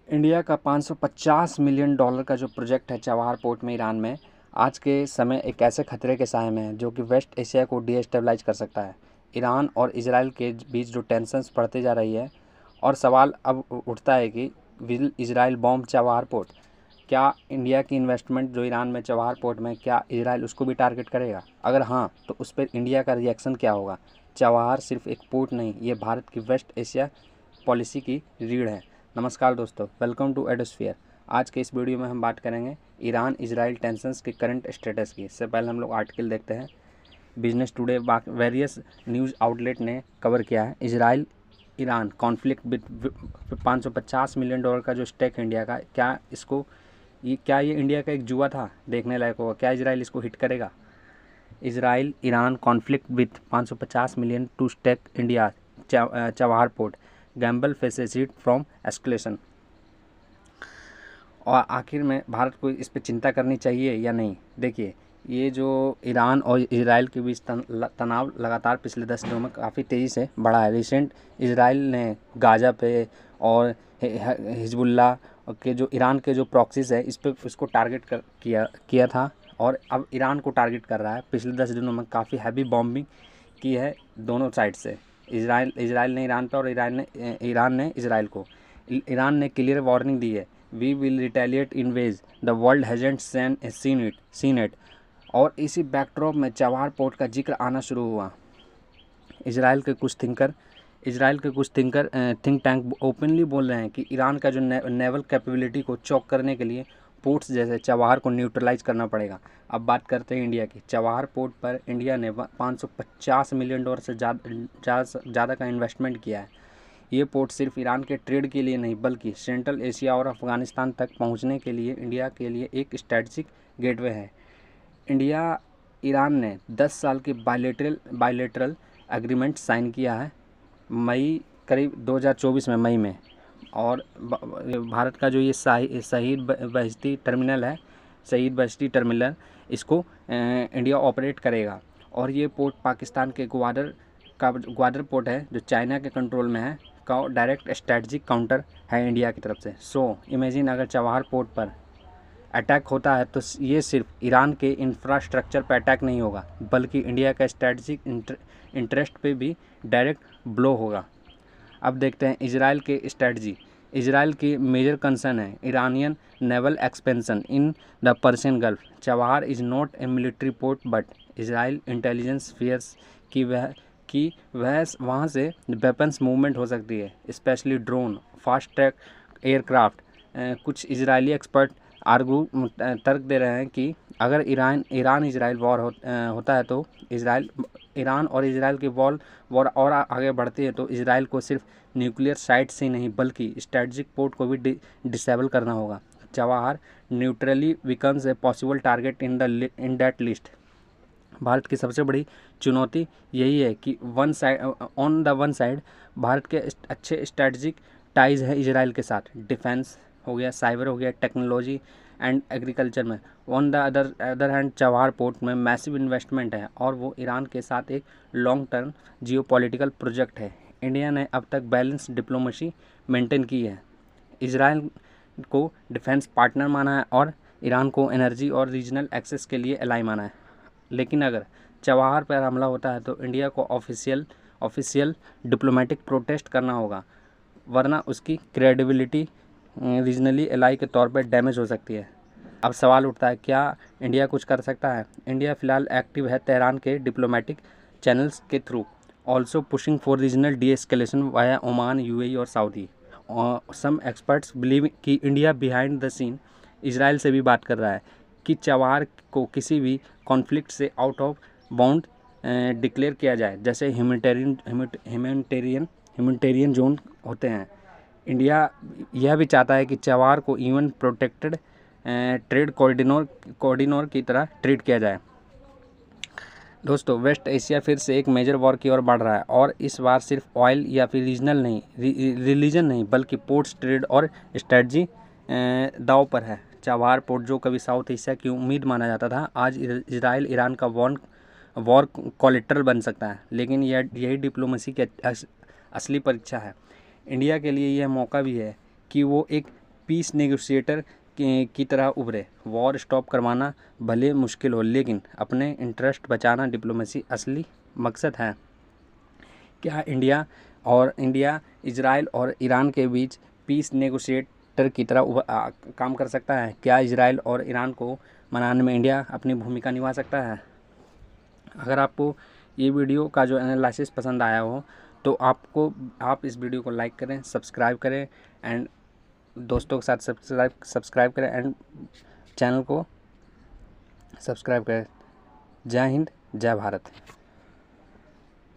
India का $550 million का जो प्रोजेक्ट है चवाहर पोर्ट में ईरान में, आज के समय एक ऐसे खतरे के साए में है जो कि वेस्ट एशिया को डीस्टेबलाइज कर सकता है। ईरान और इजराइल के बीच जो टेंशन्स बढ़ती जा रही है और सवाल अब उठता है कि विल इजराइल बॉम्ब चवाहर पोर्ट? क्या इंडिया की इन्वेस्टमेंट जो ईरान में चवाहर पोर्ट में, क्या इजराइल उसको भी टारगेट करेगा? अगर हाँ, तो उस पर इंडिया का रिएक्शन क्या होगा? चवाहर सिर्फ एक पोर्ट नहीं, ये भारत की वेस्ट एशिया पॉलिसी की रीढ़ है। नमस्कार दोस्तों, वेलकम टू एडोस्फीयर। आज के इस वीडियो में हम बात करेंगे ईरान इजराइल टेंशन्स के करंट स्टेटस की। इससे पहले हम लोग आर्टिकल देखते हैं। Business today various news outlet ने कवर किया है Israel Iran conflict with $550 million का जो स्टेक है इंडिया का, क्या ये इंडिया का एक जुआ था? देखने लायक होगा। क्या इजराइल इसको हिट करेगा? Israel Iran conflict with 550 million to stake India Chabahar port, gamble faces hit from escalation. और आखिर में भारत को इस पर चिंता करनी चाहिए या नहीं? देखिए, ये जो ईरान और इजराइल के बीच तनाव लगातार पिछले 10 दिनों में काफ़ी तेज़ी से बढ़ा है। रिसेंट इजराइल ने गाज़ा पे और हिजबुल्ला के जो ईरान के जो प्रॉक्सीज है इसको टारगेट किया था और अब ईरान को टारगेट कर रहा है। पिछले 10 दिनों में काफ़ी हैवी बॉम्बिंग की है दोनों साइड से। इजराइल ने ईरान पर और ईरान ने इजराइल को। ईरान ने क्लियर वार्निंग दी है, we will retaliate in ways the world hasn't seen it. और इसी बैकड्रॉप में चवाहर पोर्ट का जिक्र आना शुरू हुआ। इजराइल के कुछ थिंक टैंक ओपनली बोल रहे हैं कि ईरान का जो नेवल कैपेबिलिटी को चौक करने के लिए पोर्ट्स जैसे चवाहर को न्यूट्रलाइज करना पड़ेगा। अब बात करते हैं इंडिया की। चवाहर पोर्ट पर इंडिया ने $550 मिलियन से ज़्यादा का इन्वेस्टमेंट किया है। ये पोर्ट सिर्फ ईरान के ट्रेड के लिए नहीं, बल्कि सेंट्रल एशिया और अफगानिस्तान तक पहुंचने के लिए इंडिया के लिए एक स्ट्रेटजिक गेटवे है। इंडिया ईरान ने 10 साल की बायलेटरल एग्रीमेंट साइन किया है मई करीब 2024 में मई में। और भारत का जो ये शहीद बहिश्ती टर्मिनल इसको इंडिया ऑपरेट करेगा। और ये पोर्ट पाकिस्तान के ग्वादर पोर्ट है जो चाइना के कंट्रोल में है, का डायरेक्ट स्ट्रेटजिक काउंटर है इंडिया की तरफ से। सो इमेजिन अगर चवाहर पोर्ट पर अटैक होता है तो ये सिर्फ ईरान के इंफ्रास्ट्रक्चर पर अटैक नहीं होगा, बल्कि इंडिया का स्ट्रेटजिक इंटरेस्ट पे भी डायरेक्ट ब्लो होगा। अब देखते हैं इजराइल के स्ट्रेटजी। इजराइल की मेजर कंसर्न है Iranian naval expansion in the Persian Gulf. Chabahar is not a military port but Israel intelligence fears कि वह वहाँ से वेपन्स मूवमेंट हो सकती है, specially drone, fast track aircraft. कुछ इजरायली एक्सपर्ट तर्क दे रहे हैं कि अगर ईरान इजराइल वॉर होता है तो ईरान और इजराइल की वॉर और आगे बढ़ती है तो इजराइल को सिर्फ न्यूक्लियर साइट्स ही नहीं बल्कि स्ट्रेटजिक पोर्ट को भी डिसेबल करना होगा। Chabahar neutrally becomes a possible target in that list. Bharat की सबसे बड़ी चुनौती यही है कि on the one side Bharat के अच्छे स्ट्रेटजिक टाइज है इजराइल के साथ, डिफेंस हो गया, साइबर हो गया, टेक्नोलॉजी एंड एग्रीकल्चर में। On the other hand Chabahar port में मैसिव इन्वेस्टमेंट है और वो ईरान के साथ एक लॉन्ग टर्म जियोपॉलिटिकल प्रोजेक्ट है। इंडिया ने अब तक बैलेंस डिप्लोमेसी मेंटेन की है, इजराइल को डिफेंस पार्टनर माना है और ईरान को एनर्जी और रीजनल एक्सेस के लिए एलाई माना है। लेकिन अगर चवाहर पर हमला होता है तो इंडिया को ऑफिशियल डिप्लोमेटिक प्रोटेस्ट करना होगा, वरना उसकी क्रेडिबिलिटी रीजनली एलाई के तौर पर डैमेज हो सकती है। अब सवाल उठता है, क्या इंडिया कुछ कर सकता है? इंडिया फ़िलहाल एक्टिव है तेहरान के डिप्लोमेटिक चैनल्स के through, also pushing for regional deescalation via Oman, UAE और सऊदी। सम एक्सपर्ट्स बिलीव कि India behind the scene Israel से भी बात कर रहा है कि चवाहर को किसी भी कॉन्फ्लिक्ट से आउट ऑफ बाउंड डिक्लेयर किया जाए, जैसे ह्यूमैनिटेरियन जोन होते हैं। इंडिया यह भी चाहता है कि चवाहर को इवन प्रोटेक्टेड ट्रेड कॉरिडोर की तरह ट्रीट किया जाए। दोस्तों, वेस्ट एशिया फिर से एक मेजर वॉर की ओर बढ़ रहा है और इस बार सिर्फ ऑयल या फिर रिलीजन नहीं बल्कि पोर्ट्स, ट्रेड और स्ट्रेटजी दांव पर है। चवाहर पोर्ट जो कभी साउथ एशिया की उम्मीद माना जाता था, आज इजराइल ईरान का वॉर कोलेट्रल बन सकता है। लेकिन यही डिप्लोमेसी की असली परीक्षा है। इंडिया के लिए यह मौका भी है कि वो एक पीस नेगोशिएटर की तरह उभरे। वॉर स्टॉप करवाना भले मुश्किल हो, लेकिन अपने इंटरेस्ट बचाना डिप्लोमेसी असली मकसद है। क्या इंडिया इजराइल और ईरान के बीच पीस नेगोशिएटर की तरह काम कर सकता है? क्या इजराइल और ईरान को मनाने में इंडिया अपनी भूमिका निभा सकता है? अगर आपको ये वीडियो का जो एनालिसिस पसंद आया हो तो आप इस वीडियो को लाइक करें, सब्सक्राइब करें एंड दोस्तों के साथ सब्सक्राइब करें एंड चैनल को सब्सक्राइब करें। जय हिंद, जय भारत।